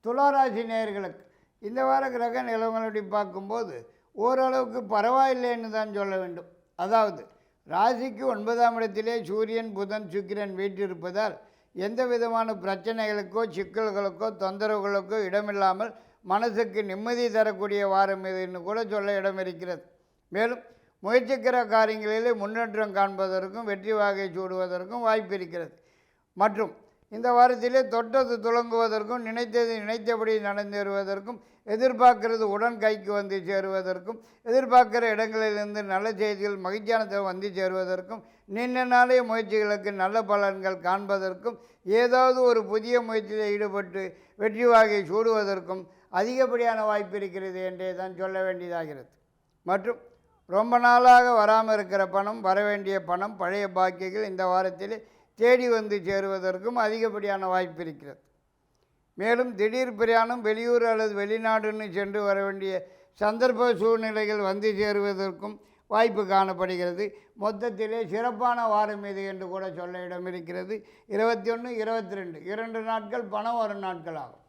துளாராசி நேயர்களுக்கு இந்த வார கிரக நிலவரப்படி பார்க்கும்போது ஓரளவுக்கு பரவாயில்லைன்னு தான் சொல்ல வேண்டும். அதாவது ராசிக்கு 9ஆம் இடத்திலே சூரியன், புதன், சுக்கிரன் வீற்றிருப்பதால் எந்த விதமான பிரச்சனைகளுக்கோ சிக்கல்களுக்கோ தொந்தரவுகளுக்கோ இடமில்லாமல் மனசுக்கு நிம்மதி தரக்கூடிய வாரம் இதுன்னு கூட சொல்ல இடம் இருக்கிறது. மேலும் முயற்சிக்கிற காரியங்களிலே முன்னேற்றம் காண்பதற்கும் வெற்றி வாகை சூடுவதற்கும் வாய்ப்பு இருக்கிறது. மற்றும் இந்த வாரத்திலே தொட்டது துலங்குவதற்கும் நினைத்தது நினைத்தபடி நடந்தேறுவதற்கும் எதிர்பார்க்கிறது உடன் கைக்கு வந்து சேருவதற்கும் எதிர்பார்க்கிற இடங்களிலிருந்து நல்ல செய்திகள் மகிழ்ச்சியானதை வந்து சேருவதற்கும் நீண்ட நாளைய முயற்சிகளுக்கு நல்ல பலன்கள் காண்பதற்கும் ஏதாவது ஒரு புதிய முயற்சியில் ஈடுபட்டு வெற்றி வாகை சூடுவதற்கும் அதிகப்படியான வாய்ப்பு இருக்கிறது என்றே தான் சொல்ல வேண்டியதாகிறது. மற்றும் ரொம்ப நாளாக வராமல் இருக்கிற பணம், வரவேண்டிய பணம், பழைய பாக்கியங்கள் இந்த வாரத்தில் தேடி வந்து சேருவதற்கும் அதிகப்படியான வாய்ப்பு இருக்கிறது. மேலும் திடீர் பிரயாணம், வெளியூர் அல்லது வெளிநாடுன்னு சென்று வர வேண்டிய சந்தர்ப்ப சூழ்நிலைகள் வந்து சேருவதற்கும் வாய்ப்பு காணப்படுகிறது. மொத்தத்திலே சிறப்பான வாரம் இது என்று கூட சொல்ல இடம் இருக்கிறது. 21, 22 2 நாட்கள் பணம் வரும் நாட்கள் ஆகும்.